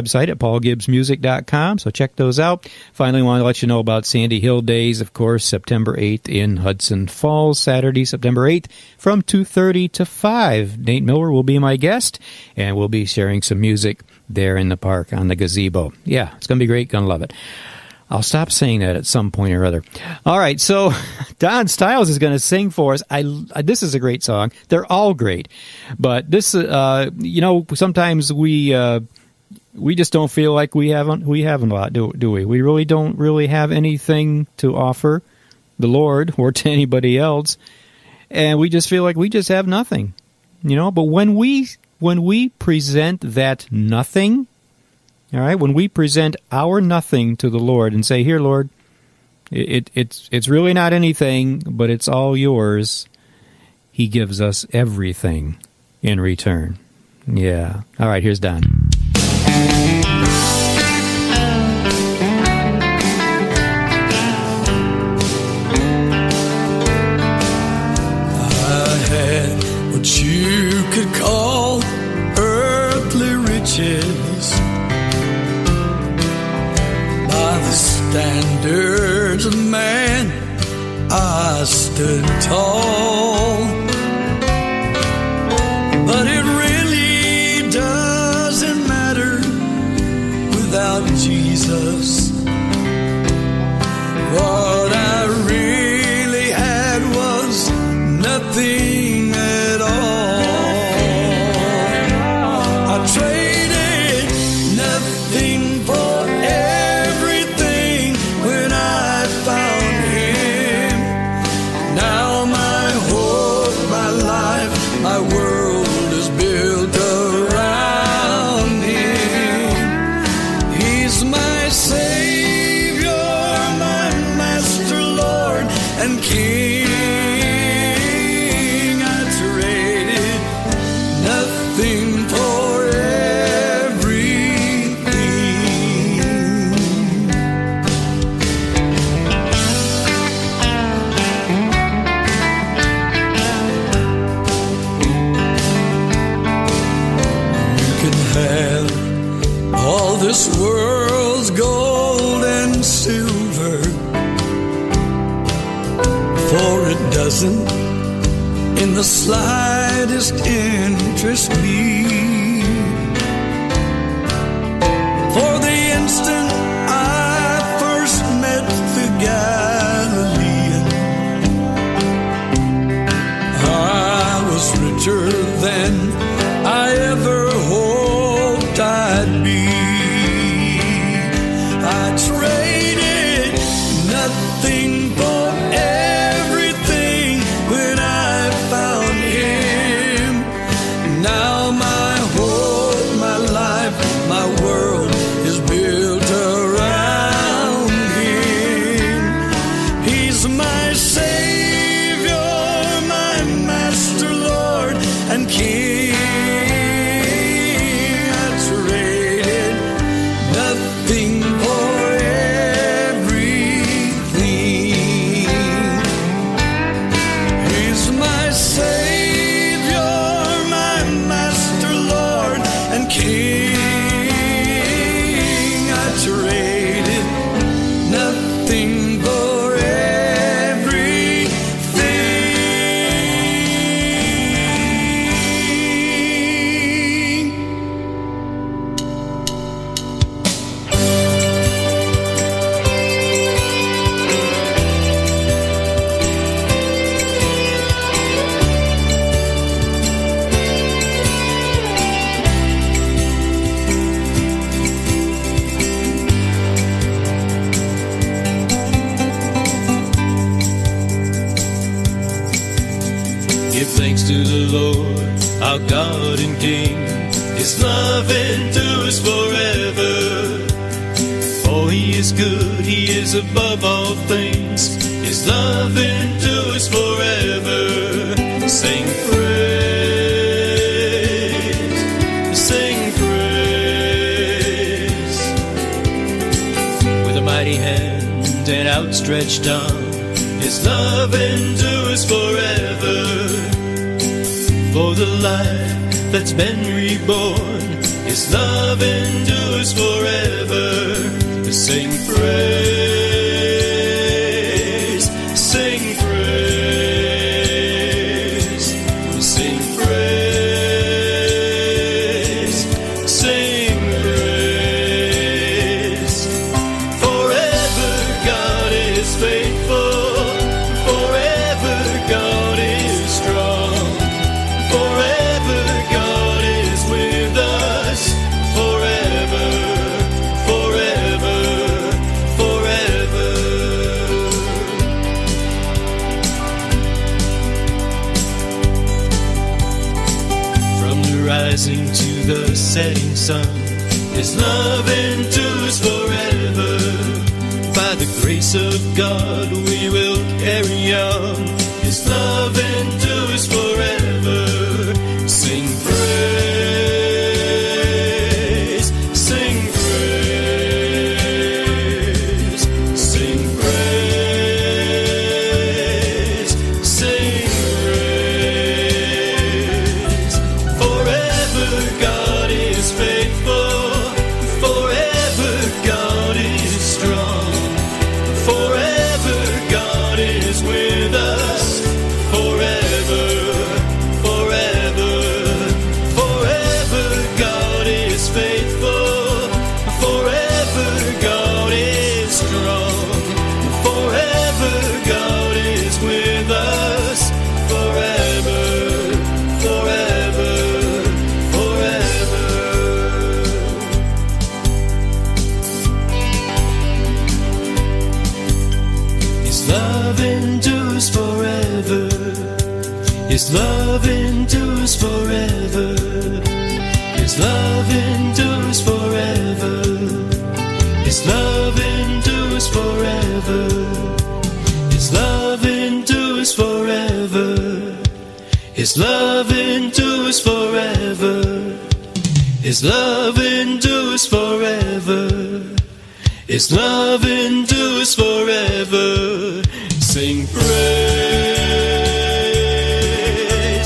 website at paulgibbsmusic.com, so check those out. Finally, want to let you know about Sandy Hill Days, of course, September 8th in Hudson Falls, Saturday, September 8th from 2:30 to 5. Nate Miller will be my guest, and we'll be sharing some music there in the park on the gazebo. Yeah, it's going to be great. Going to love it. I'll stop saying that at some point or other. All right, so Don Stiles is going to sing for us. This is a great song. They're all great. But this, sometimes we just don't feel like we have a lot, do we? We really don't really have anything to offer the Lord or to anybody else. And we just feel like we just have nothing, But when we present that nothing, all right, when we present our nothing to the Lord and say, "Here, Lord, it's really not anything, but it's all yours," He gives us everything in return. Yeah. All right, here's Don. I had what you could call earthly riches. By the standards of man, I stood tall. But it really doesn't matter without Jesus. What I really had was nothing at all. I traded nothing for everything when I found Him. Now my hope, my life, my world is built around Him. He's my Savior, my Master, Lord, and King. I traded nothing for everything. You can have all this world's gold and silver, for it doesn't in the slightest interest me. For the instant I first met the Galilean, I was richer than I ever hoped I'd be. I traded nothing for everything when I found Him. Now my hope, my life, my world is built around Him. He's my Savior, my Master, Lord, and King. I traded nothing for everything. He's my Savior, my Master, Lord, and King. I traded nothing for everything. Give thanks to the Lord, our God and King. His love endures forever. For He is good, He is above all things. His love endures forever. Sing praise, sing praise. With a mighty hand and outstretched arm, His love endures forever. For the life that's been reborn, His love endures forever. Sing praise, sing praise, sing praise, sing praise. Forever God is faithful, forever God is strong, forever God is with us, forever, forever, forever. From the rising to the setting sun, His love endures forever. By the grace of God we will carry on. His love endures forever. Sing praise, sing praise, sing praise, sing praise. Forever God is faithful, forever God is strong, forever God is with us, forever, forever, forever God is faithful, forever God is strong, forever God is with us, forever, forever, forever. His love endures forever. His love endures forever. His love endures forever. His love endures forever. His love endures forever. His love endures forever. His love endures forever. His love endures forever. Sing praise,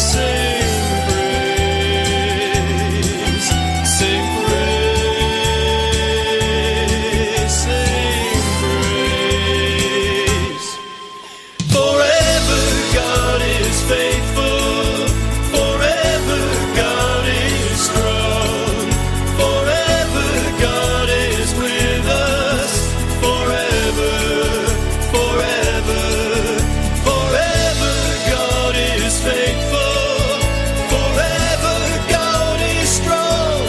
sing praise, sing praise, sing praise. Forever God is faithful, forever God is strong, forever God is with us, forever, forever, forever God is faithful, forever God is strong,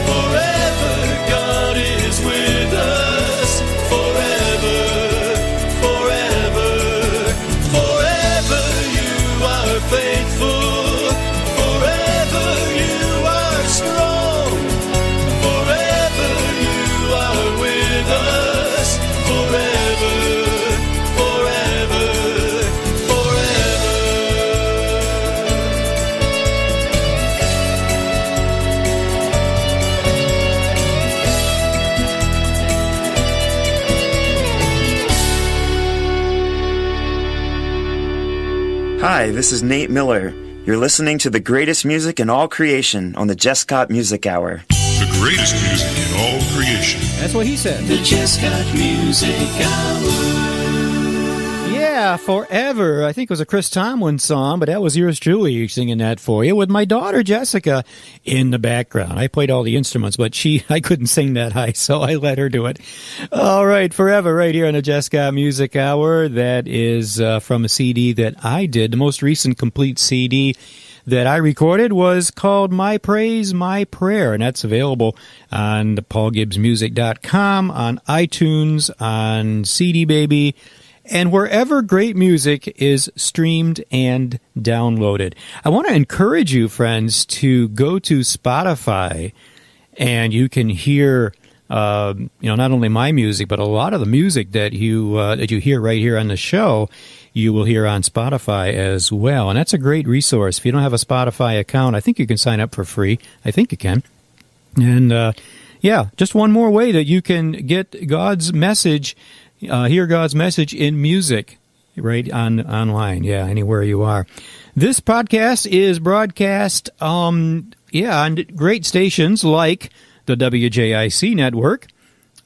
forever God is with us, forever, forever, forever you are faithful, forever you are strong, forever you are with us, forever, forever, forever. Hi, this is Nate Miller. You're listening to the greatest music in all creation on the Jesscott Music Hour. The greatest music in all creation. That's what he said. The Jesscott Music Hour. Yeah, Forever. I think it was a Chris Tomlin song, but that was yours truly singing that for you with my daughter Jessica in the background. I played all the instruments, but I couldn't sing that high, so I let her do it. All right, Forever right here on the Jesscott Music Hour. That is from a CD that I did. The most recent complete CD that I recorded was called My Praise, My Prayer, and that's available on paulgibbsmusic.com, on iTunes, on CD Baby, and wherever great music is streamed and downloaded. I want to encourage you, friends, to go to Spotify, and you can hear, not only my music, but a lot of the music that you hear right here on the show, you will hear on Spotify as well. And that's a great resource. If you don't have a Spotify account, I think you can sign up for free. I think you can. And, just one more way that you can get God's message, hear God's message in music, right, online, anywhere you are. This podcast is broadcast on great stations like the WJIC Network,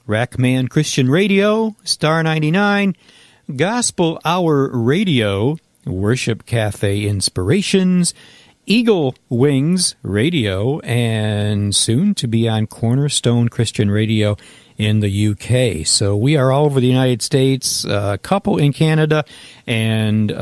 Rackman Christian Radio, Star 99, Gospel Hour Radio, Worship Cafe Inspirations, Eagle Wings Radio, and soon to be on Cornerstone Christian Radio in the UK. So we are all over the United States, a couple in Canada, and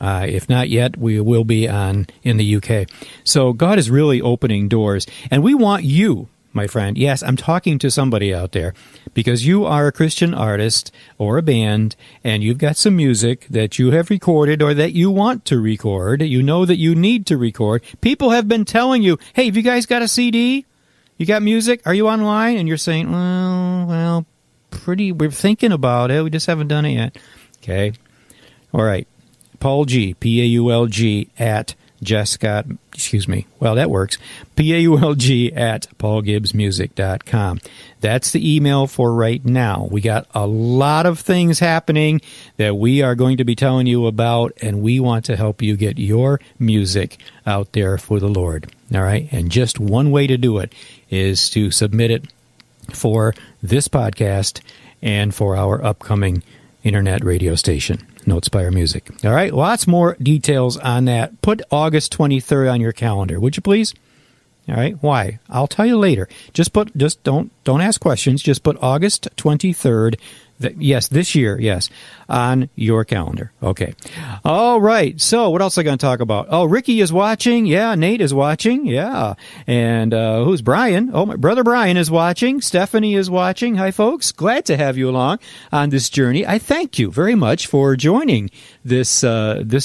if not yet, we will be on in the UK. So God is really opening doors, and we want you, my friend. Yes, I'm talking to somebody out there, because you are a Christian artist or a band, and you've got some music that you have recorded or that you want to record. You know that you need to record. People have been telling you, hey, have you guys got a CD? You got music? Are you online? And you're saying, well, we're thinking about it. We just haven't done it yet. Okay. All right. Paul G, Paulg at Jesscott, well, that works, Paulg at paulgibbsmusic.com. That's the email for right now. We got a lot of things happening that we are going to be telling you about, and we want to help you get your music out there for the Lord. All right? And just one way to do it is to submit it for this podcast and for our upcoming internet radio station, Notespire Music. All right, lots more details on that. Put August 23rd on your calendar, would you please? All right, why? I'll tell you later. Just don't ask questions. Just put August 23rd. Yes, this year, yes, on your calendar. Okay. All right. So what else am I going to talk about? Oh, Ricky is watching. Yeah, Nate is watching. Yeah. And who's Brian? Oh, my brother Brian is watching. Stephanie is watching. Hi, folks. Glad to have you along on this journey. I thank you very much for joining this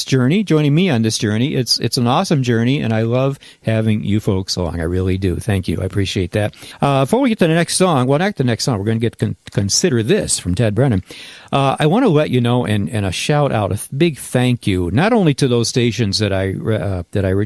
journey, joining me on this journey. It's an awesome journey, and I love having you folks along. I really do. Thank you. I appreciate that. Before we get to the next song, we're going to get Consider This from Ted Brennan. I want to let you know and a shout out, a big thank you, not only to those stations that I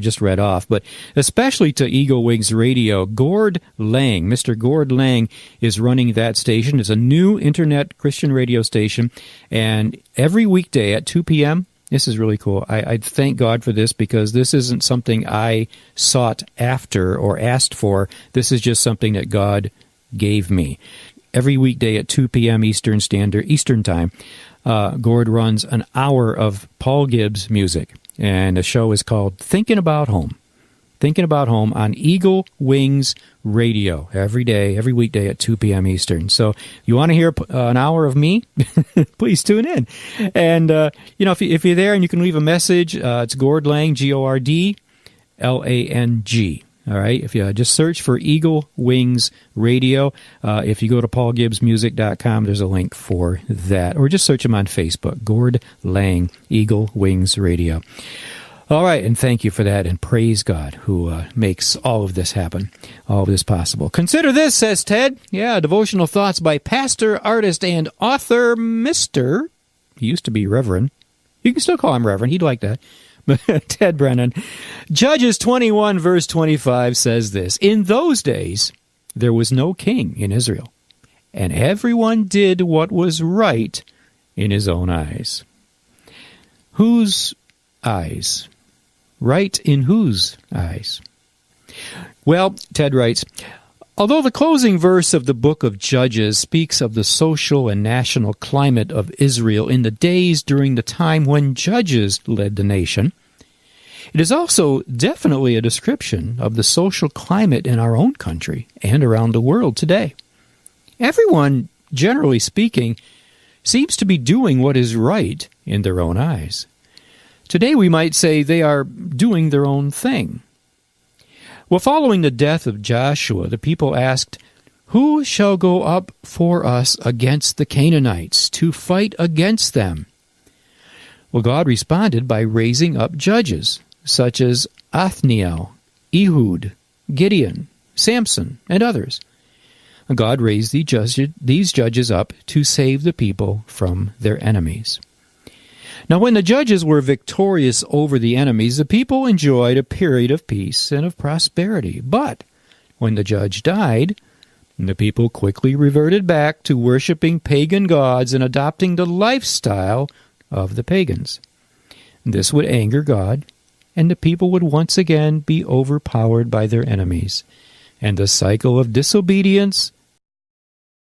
just read off, but especially to Eagle Wings Radio. Gord Lang, Mr. Gord Lang, is running that station. It's a new internet Christian radio station, and every weekday at 2 p.m., this is really cool. I thank God for this, because this isn't something I sought after or asked for. This is just something that God gave me. Every weekday at 2 p.m. Eastern Time, Gord runs an hour of Paul Gibbs music, and the show is called Thinking About Home. Thinking About Home on Eagle Wings Radio every weekday at 2 p.m. Eastern. So you want to hear an hour of me? Please tune in. And, if you're there and you can leave a message, it's Gord Lang, Gordlang. All right, if you just search for Eagle Wings Radio, if you go to paulgibbsmusic.com, there's a link for that. Or just search him on Facebook, Gord Lang, Eagle Wings Radio. All right, and thank you for that, and praise God who makes all of this happen, all of this possible. Consider this, says Ted. Yeah, devotional thoughts by pastor, artist, and author, Mr. He used to be Reverend. You can still call him Reverend. He'd like that. Ted Brennan. Judges 21, verse 25 says this: In those days there was no king in Israel, and everyone did what was right in his own eyes. Whose eyes? Right in whose eyes? Well, Ted writes, although the closing verse of the book of Judges speaks of the social and national climate of Israel in the days during the time when judges led the nation, it is also definitely a description of the social climate in our own country and around the world today. Everyone, generally speaking, seems to be doing what is right in their own eyes. Today we might say they are doing their own thing. Well, following the death of Joshua, the people asked, "Who shall go up for us against the Canaanites to fight against them?" Well, God responded by raising up judges, such as Othniel, Ehud, Gideon, Samson, and others. God raised these judges up to save the people from their enemies. Now, when the judges were victorious over the enemies, the people enjoyed a period of peace and of prosperity. But when the judge died, the people quickly reverted back to worshiping pagan gods and adopting the lifestyle of the pagans. This would anger God, and the people would once again be overpowered by their enemies. And the cycle of disobedience